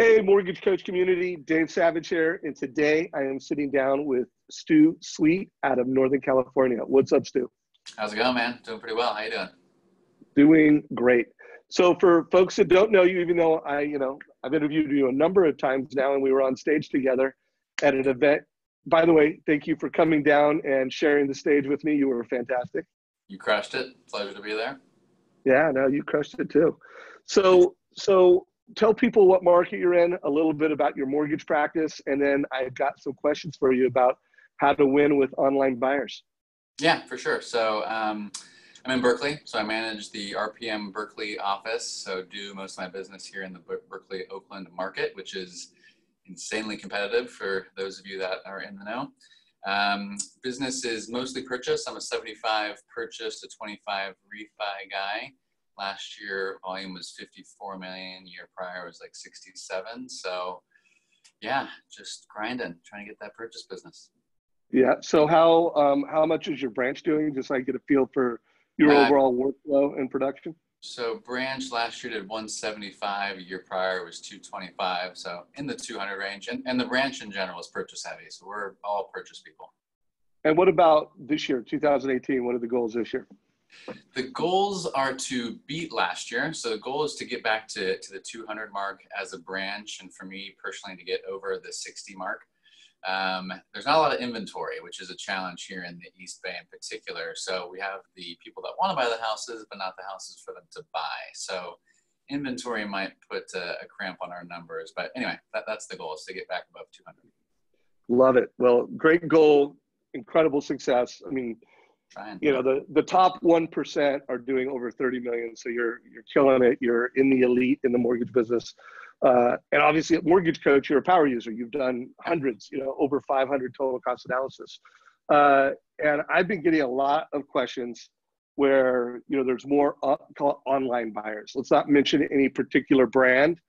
Hey, Mortgage Coach community, Dave Savage here, and today I am sitting down with Stu Sweet out of Northern California. What's up, Stu? How's it going, man? Doing pretty well. How you doing? Doing great. So for folks that don't know you, even though I've interviewed you a number of times now, and we were on stage together at an event. By the way, thank you for coming down and sharing the stage with me. You were fantastic. You crushed it. Pleasure to be there. Yeah, no, you crushed it too. So tell people what market you're in, a little bit about your mortgage practice, and then I've got some questions for you about how to win with online buyers. Yeah, for sure. So I'm in Berkeley, so I manage the RPM Berkeley office. So do most of my business here in the Berkeley, Oakland market, which is insanely competitive for those of you that are in the know. Business is mostly purchase. I'm a 75 purchase to 25 refi guy. Last year, volume was 54 million. Year prior was like 67. So yeah, just grinding, trying to get that purchase business. Yeah. So how much is your branch doing? Just so I get a feel for your overall workflow and production. So branch last year did 175. Year prior was 225. So in the 200 range. And the branch in general is purchase heavy. So we're all purchase people. And what about this year, 2018? What are the goals this year? The goals are to beat last year. So the goal is to get back to the 200 mark as a branch. And for me personally, to get over the 60 mark. There's not a lot of inventory, which is a challenge here in the East Bay in particular. So we have the people that want to buy the houses, but not the houses for them to buy. So inventory might put a cramp on our numbers. But anyway, that's the goal, is to get back above 200. Love it. Well, great goal, incredible success. I mean, the top 1% are doing over 30 million. So you're killing it. You're in the elite in the mortgage business. And obviously at Mortgage Coach, you're a power user. You've done hundreds, over 500 total cost analysis. And I've been getting a lot of questions where, there's more call it online buyers. Let's not mention any particular brand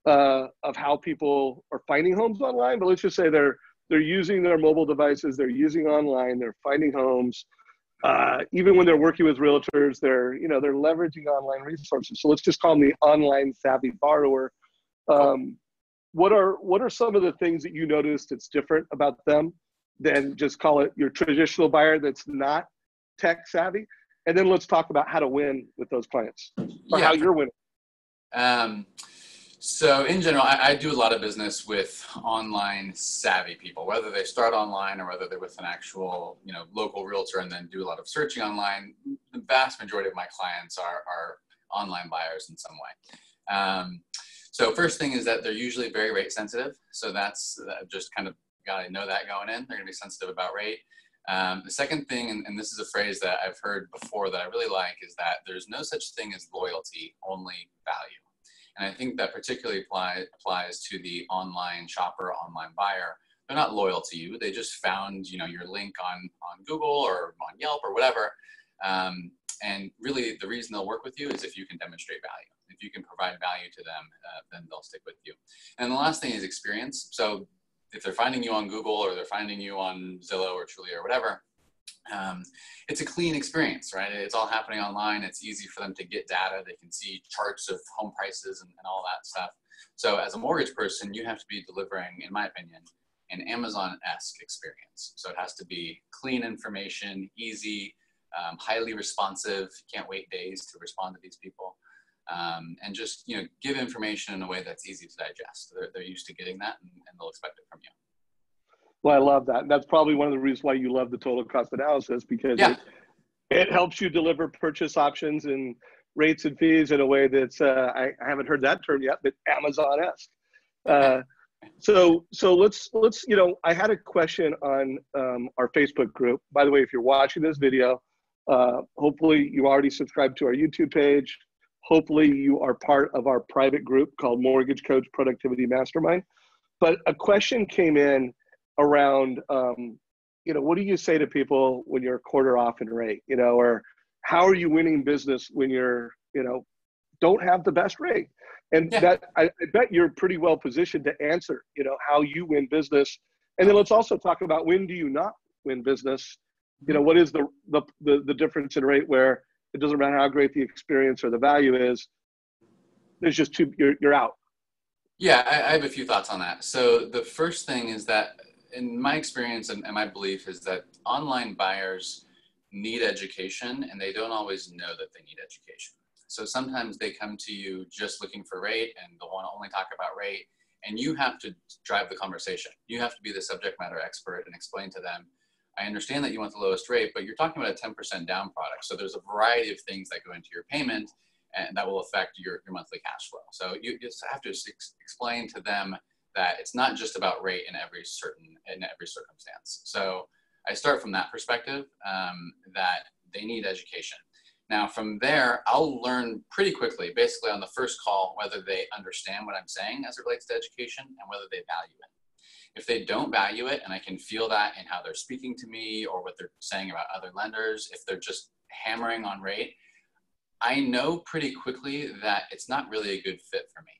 of how people are finding homes online, but let's just say they're using their mobile devices, they're using online, they're finding homes. Even when they're working with realtors, they're leveraging online resources. So let's just call them the online savvy borrower. What are some of the things that you noticed that's different about them than just call it your traditional buyer that's not tech savvy? And then let's talk about how to win with those clients, or how you're winning. So in general, I do a lot of business with online savvy people, whether they start online or whether they're with an actual, local realtor and then do a lot of searching online. The vast majority of my clients are online buyers in some way. So first thing is that they're usually very rate sensitive. So that's just kind of got to know that going in. They're going to be sensitive about rate. The second thing, and this is a phrase that I've heard before that I really like, is that there's no such thing as loyalty, only value. And I think that particularly applies to the online shopper, online buyer. They're not loyal to you. They just found, your link on Google or on Yelp or whatever. And really the reason they'll work with you is if you can demonstrate value. If you can provide value to them, then they'll stick with you. And the last thing is experience. So if they're finding you on Google or they're finding you on Zillow or Trulia or whatever, it's a clean experience, right? It's all happening online. It's easy for them to get data. They can see charts of home prices and all that stuff. So as a mortgage person, you have to be delivering, in my opinion, an Amazon-esque experience. So it has to be clean information, easy, highly responsive. You can't wait days to respond to these people. And just, give information in a way that's easy to digest. They're used to getting that and they'll expect it from you. Well, I love that. And that's probably one of the reasons why you love the total cost analysis, because it helps you deliver purchase options and rates and fees in a way that's, I haven't heard that term yet, but Amazon-esque. So let's, I had a question on our Facebook group. By the way, if you're watching this video, hopefully you already subscribed to our YouTube page. Hopefully you are part of our private group called Mortgage Coach Productivity Mastermind. But a question came in around, what do you say to people when you're a quarter off in rate, or how are you winning business when you're, don't have the best rate? And that I bet you're pretty well positioned to answer, how you win business. And then let's also talk about, when do you not win business? What is the difference in rate where it doesn't matter how great the experience or the value is, there's just you're out. Yeah, I have a few thoughts on that. So the first thing is that in my experience and my belief is that online buyers need education and they don't always know that they need education. So sometimes they come to you just looking for rate and they'll want to only talk about rate, and you have to drive the conversation. You have to be the subject matter expert and explain to them, I understand that you want the lowest rate, but you're talking about a 10% down product. So there's a variety of things that go into your payment and that will affect your monthly cash flow. So you just have to explain to them that it's not just about rate in every circumstance. So I start from that perspective, that they need education. Now from there, I'll learn pretty quickly, basically on the first call, whether they understand what I'm saying as it relates to education and whether they value it. If they don't value it, and I can feel that in how they're speaking to me or what they're saying about other lenders, if they're just hammering on rate, I know pretty quickly that it's not really a good fit for me.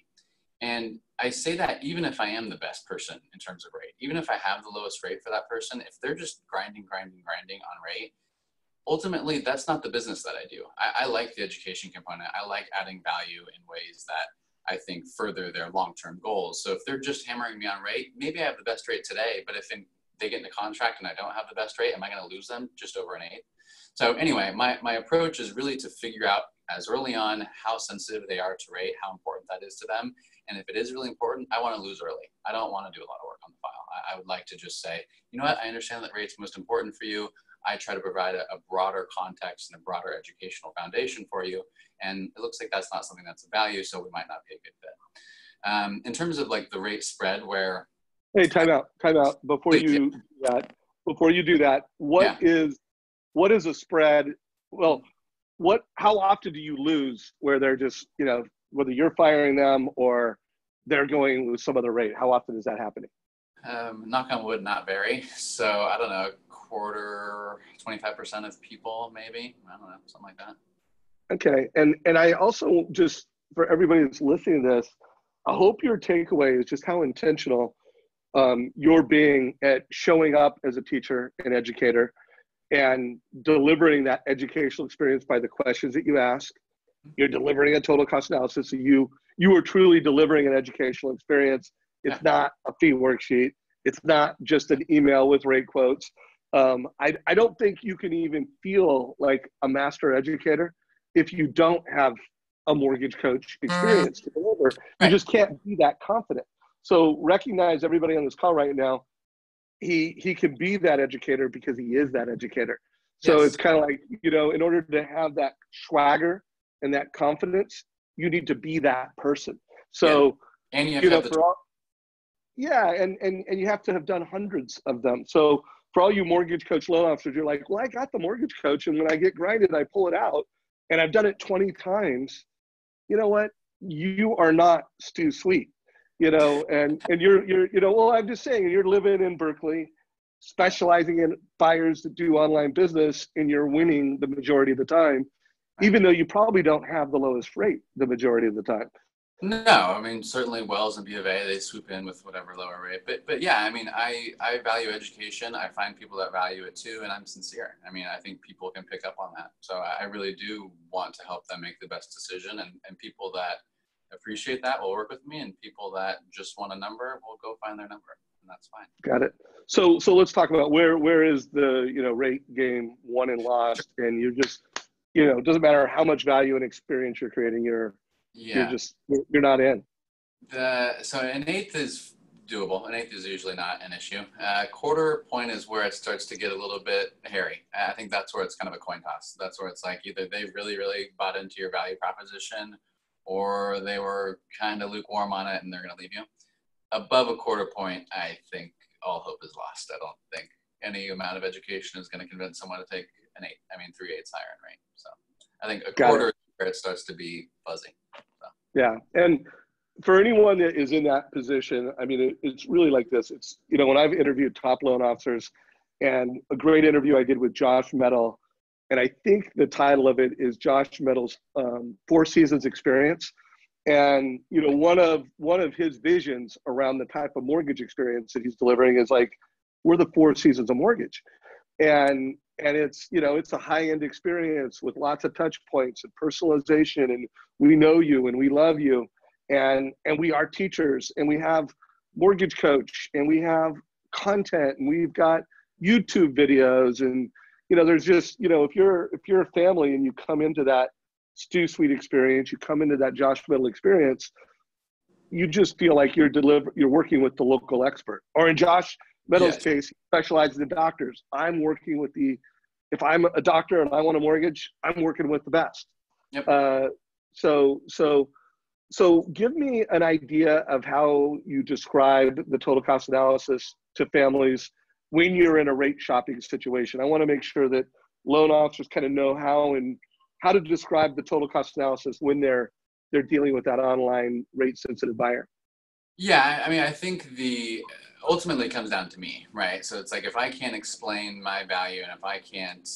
And I say that even if I am the best person in terms of rate, even if I have the lowest rate for that person, if they're just grinding on rate, ultimately that's not the business that I do. I like the education component. I like adding value in ways that I think further their long-term goals. So if they're just hammering me on rate, maybe I have the best rate today, but if they get in the contract and I don't have the best rate, am I going to lose them just over an 8? So anyway, my approach is really to figure out as early on how sensitive they are to rate, how important that is to them. And if it is really important, I want to lose early. I don't want to do a lot of work on the file. I would like to just say, you know what, I understand that rate's most important for you. I try to provide a broader context and a broader educational foundation for you. And it looks like that's not something that's of value, so we might not be a good fit. In terms of like the rate spread where... Hey, time out. Before you do that, what is a spread? Well, how often do you lose where they're just, whether you're firing them or they're going with some other rate? How often is that happening? Knock on wood, not very. So I don't know, quarter, 25% of people, maybe. I don't know, something like that. Okay. And I also, just for everybody that's listening to this, I hope your takeaway is just how intentional you're being at showing up as a teacher and educator and delivering that educational experience by the questions that you ask. You're delivering a total cost analysis. So you are truly delivering an educational experience. It's not a fee worksheet. It's not just an email with rate quotes. I don't think you can even feel like a master educator if you don't have a mortgage coach experience to deliver. You just can't be that confident. So recognize, everybody on this call right now, he can be that educator because he is that educator. So it's kind of like, in order to have that swagger and that confidence, you need to be that person. So, and you have to and you have to have done hundreds of them. So for all you mortgage coach loan officers, you're like, well, I got the mortgage coach, and when I get grinded, I pull it out, and I've done it 20 times. You know what? You are not Stu Sweet, and you're well, I'm just saying, you're living in Berkeley, specializing in buyers that do online business, and you're winning the majority of the time, even though you probably don't have the lowest rate the majority of the time. No, I mean, certainly Wells and B of A, they swoop in with whatever lower rate. But yeah, I mean, I value education. I find people that value it too, and I'm sincere. I mean, I think people can pick up on that. So I really do want to help them make the best decision, and people that appreciate that will work with me, and people that just want a number will go find their number, and that's fine. Got it. So let's talk about where is the rate game won and lost, and you're just it doesn't matter how much value and experience you're creating, you're not in. So an 1/8 is doable. An 1/8 is usually not an issue. Quarter point is where it starts to get a little bit hairy. I think that's where it's kind of a coin toss. That's where it's like either they really, really bought into your value proposition, or they were kind of lukewarm on it and they're going to leave you. Above a quarter point, I think all hope is lost. I don't think any amount of education is going to convince someone to take an 8. I mean, 3/8 higher in rate. So I think a quarter is where it starts to be fuzzy. So. Yeah. And for anyone that is in that position, I mean, it's really like this. It's, when I've interviewed top loan officers, and a great interview I did with Josh Metal, and I think the title of it is Josh Metal's 4 Seasons Experience. And, one of his visions around the type of mortgage experience that he's delivering is like, we're the 4 seasons of mortgage. And it's, it's a high-end experience with lots of touch points and personalization, and we know you and we love you. and we are teachers, and we have mortgage coach, and we have content, and we've got YouTube videos, and there's just if you're a family and you come into that Stu Suite experience, you come into that Josh Middle experience, you just feel like you're working with the local expert. Or in Josh Meadows' case, he specializes in doctors. I'm working with if I'm a doctor and I want a mortgage, I'm working with the best. Yep. So give me an idea of how you describe the total cost analysis to families when you're in a rate shopping situation. I want to make sure that loan officers kind of know how to describe the total cost analysis when they're dealing with that online rate sensitive buyer. Yeah, I mean, I think ultimately comes down to me, right? So it's like, if I can't explain my value and if I can't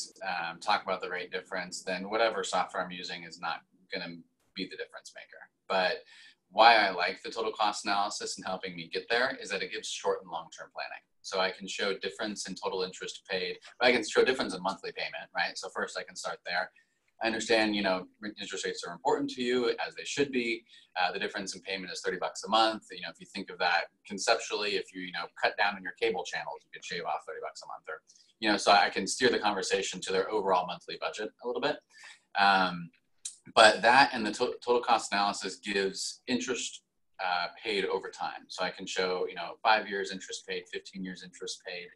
talk about the rate difference, then whatever software I'm using is not going to be the difference maker. But why I like the total cost analysis and helping me get there is that it gives short and long-term planning. So I can show difference in total interest paid, but I can show difference in monthly payment, right? So first I can start there. I understand, interest rates are important to you, as they should be. The difference in payment is $30 a month. If you think of that conceptually, if you, cut down on your cable channels, you could shave off $30 a month, or, so I can steer the conversation to their overall monthly budget a little bit. But that and the total cost analysis gives interest paid over time. So I can show, 5 years interest paid, 15 years interest paid,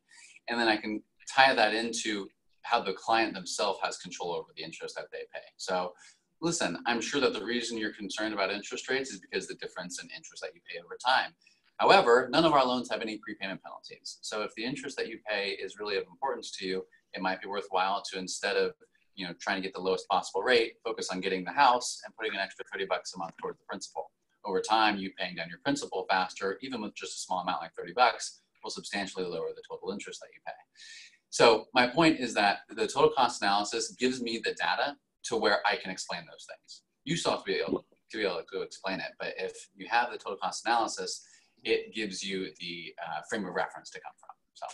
and then I can tie that into how the client themselves has control over the interest that they pay. So listen, I'm sure that the reason you're concerned about interest rates is because the difference in interest that you pay over time. However, none of our loans have any prepayment penalties. So if the interest that you pay is really of importance to you, it might be worthwhile to, instead of trying to get the lowest possible rate, focus on getting the house and putting an extra $30 a month towards the principal. Over time, you paying down your principal faster, even with just a small amount like $30, will substantially lower the total interest that you pay. So my point is that the total cost analysis gives me the data to where I can explain those things. You still have to be able to explain it, but if you have the total cost analysis, it gives you the frame of reference to come from. So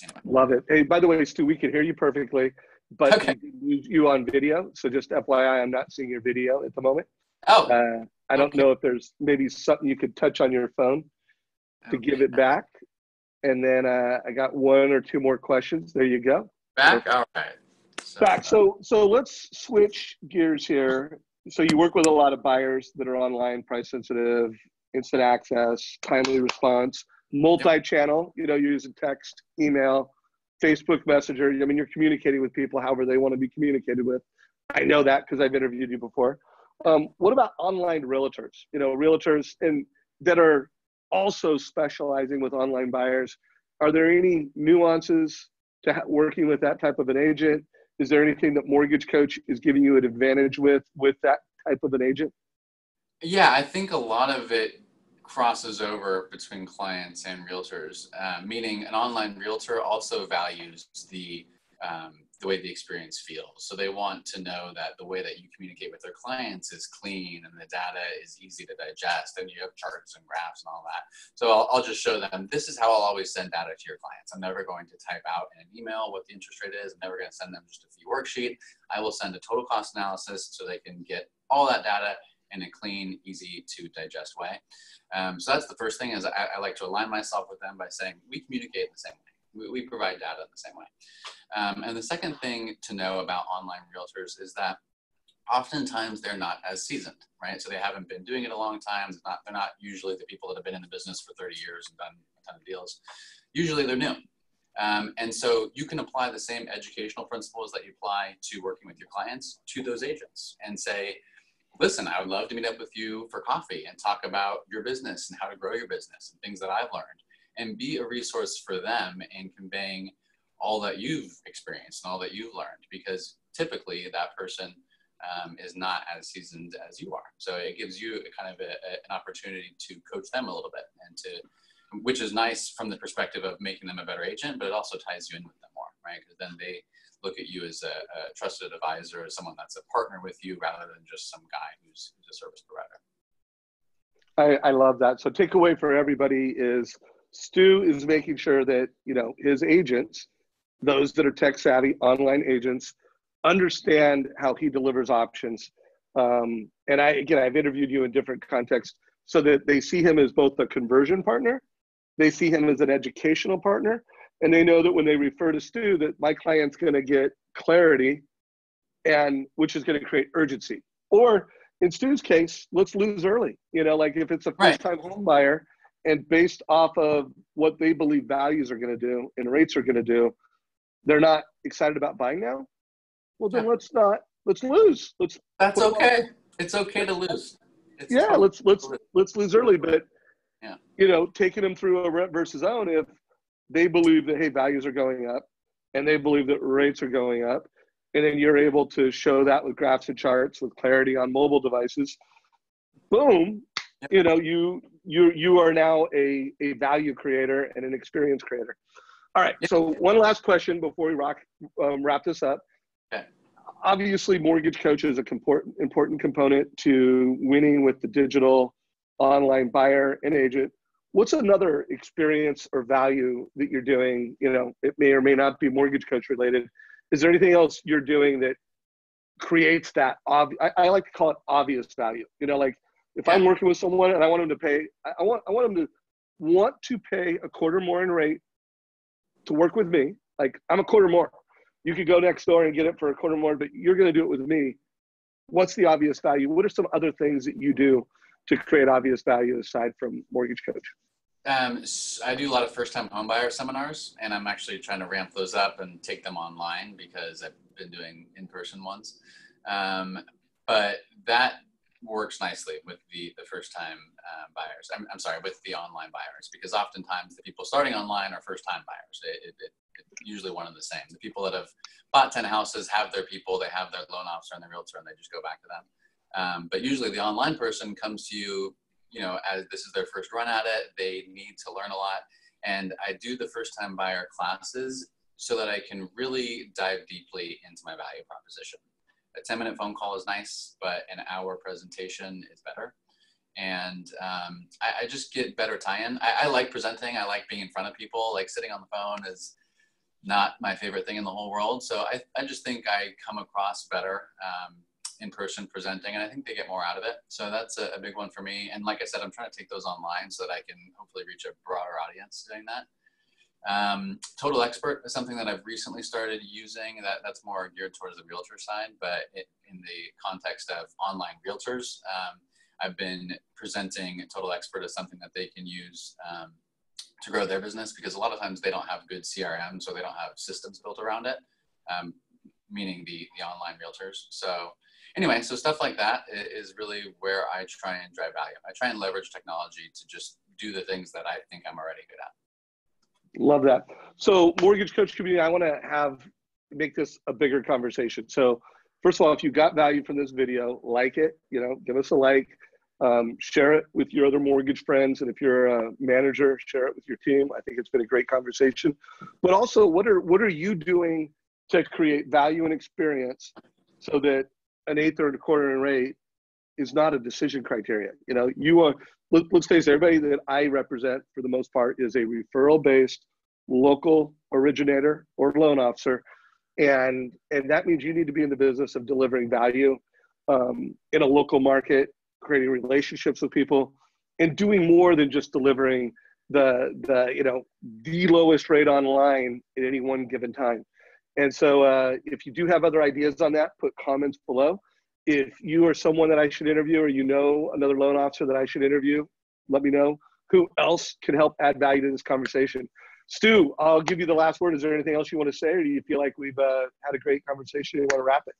anyway. Love it. Hey, by the way, Stu, we can hear you perfectly, but okay. we use you on video. So just FYI, I'm not seeing your video at the moment. Oh, I don't know if there's maybe something you could touch on your phone to give it back. And then I got one or two more questions. There you go. Back? All right. Back. So let's switch gears here. So you work with a lot of buyers that are online, price sensitive, instant access, timely response, multi-channel, you're using text, email, Facebook Messenger. I mean, you're communicating with people however they want to be communicated with. I know that because I've interviewed you before. What about online realtors? Realtors that are also specializing with online buyers. Are there any nuances to working with that type of an agent? Is there anything that Mortgage Coach is giving you an advantage with that type of an agent? Yeah, I think a lot of it crosses over between clients and realtors, meaning an online realtor also values the way the experience feels. So they want to know that the way that you communicate with their clients is clean and the data is easy to digest and you have charts and graphs and all that. So I'll just show them, this is how I'll always send data to your clients. I'm never going to type out in an email what the interest rate is. I'm never going to send them just a fee worksheet. I will send a total cost analysis so they can get all that data in a clean, easy to digest way. So that's the first thing, is I like to align myself with them by saying we communicate in the same way. We provide data in the same way. And the second thing to know about online realtors is that oftentimes they're not as seasoned, right? So they haven't been doing it a long time. They're not usually the people that have been in the business for 30 years and done a ton of deals. Usually they're new. And so you can apply the same educational principles that you apply to working with your clients to those agents and say, listen, I would love to meet up with you for coffee and talk about your business and how to grow your business and things that I've learned, and be a resource for them in conveying all that you've experienced and all that you've learned, because typically that person is not as seasoned as you are. So it gives you kind of an opportunity to coach them a little bit, and which is nice from the perspective of making them a better agent, but it also ties you in with them more, right? Because then they look at you as a trusted advisor, as someone that's a partner with you rather than just some guy who's a service provider. I love that. So takeaway for everybody is Stu is making sure that, his agents, those that are tech savvy online agents, understand how he delivers options. And I've interviewed you in different contexts. so that they see him as both a conversion partner, they see him as an educational partner, and they know that when they refer to Stu, that my client's going to get clarity, and which is going to create urgency. Or in Stu's case, let's lose early. You know, like if it's a first-time home buyer, and based off of what they believe values are going to do and rates are going to do, they're not excited about buying now. Well, then let's lose. That's okay. It's okay to lose. It's let's lose early. But you know, taking them through a rent versus own, if they believe that, hey, values are going up, and they believe that rates are going up, and then you're able to show that with graphs and charts with clarity on mobile devices, boom, you know, you are now a value creator and an experience creator. All right. So one last question before we wrap this up. Okay. Obviously, Mortgage Coach is an important component to winning with the digital online buyer and agent. What's another experience or value that you're doing? You know, it may or may not be Mortgage Coach related. Is there anything else you're doing that creates that I like to call it obvious value? You know, like if I'm working with someone and I want them to pay, I want them to want to pay a quarter more in rate to work with me. Like, I'm a quarter more. You could go next door and get it for a quarter more, but you're going to do it with me. What's the obvious value? What are some other things that you do to create obvious value aside from Mortgage Coach? I do a lot of first-time homebuyer seminars, and I'm actually trying to ramp those up and take them online because I've been doing in-person ones. But that works nicely with the first-time buyers. I'm sorry, with the online buyers, because oftentimes the people starting online are first-time buyers. It's usually one and the same. The people that have bought 10 houses have their people, they have their loan officer and their realtor, and they just go back to them. But usually the online person comes to you, you know, as this is their first run at it, they need to learn a lot. And I do the first-time buyer classes so that I can really dive deeply into my value proposition. A 10-minute phone call is nice, but an hour presentation is better. And I just get better tie-in. I like presenting. I like being in front of people. Like, sitting on the phone is not my favorite thing in the whole world. So I just think I come across better in person presenting, and I think they get more out of it. So that's a big one for me. And like I said, I'm trying to take those online so that I can hopefully reach a broader audience doing that. Total Expert is something that I've recently started using. That's more geared towards the realtor side, but in the context of online realtors, I've been presenting Total Expert as something that they can use to grow their business, because a lot of times they don't have good CRMs or they don't have systems built around it, meaning the online realtors. So anyway, so stuff like that is really where I try and drive value. I try and leverage technology to just do the things that I think I'm already good at. Love that. So Mortgage Coach community, I want to make this a bigger conversation. So first of all, if you got value from this video, like it, you know, give us a like, share it with your other mortgage friends. And if you're a manager, share it with your team. I think it's been a great conversation. But also, what are you doing to create value and experience so that an eighth or a quarter in rate is not a decision criteria? You know, you are, let's face it, everybody that I represent for the most part is a referral-based local originator or loan officer. And that means you need to be in the business of delivering value in a local market, creating relationships with people, and doing more than just delivering the lowest rate online at any one given time. And so if you do have other ideas on that, put comments below. If you are someone that I should interview, or you know another loan officer that I should interview, let me know. Who else can help add value to this conversation? Stu, I'll give you the last word. Is there anything else you want to say, or do you feel like we've had a great conversation and you want to wrap it?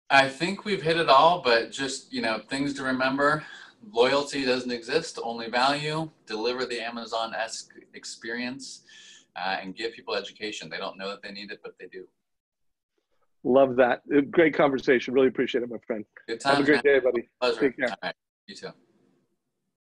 I think we've hit it all, but just, you know, things to remember. Loyalty doesn't exist, only value. Deliver the Amazon-esque experience and give people education. They don't know that they need it, but they do. Love that. Great conversation. Really appreciate it, my friend. Good times, have a great day, buddy. Pleasure. Take care. All right. You too.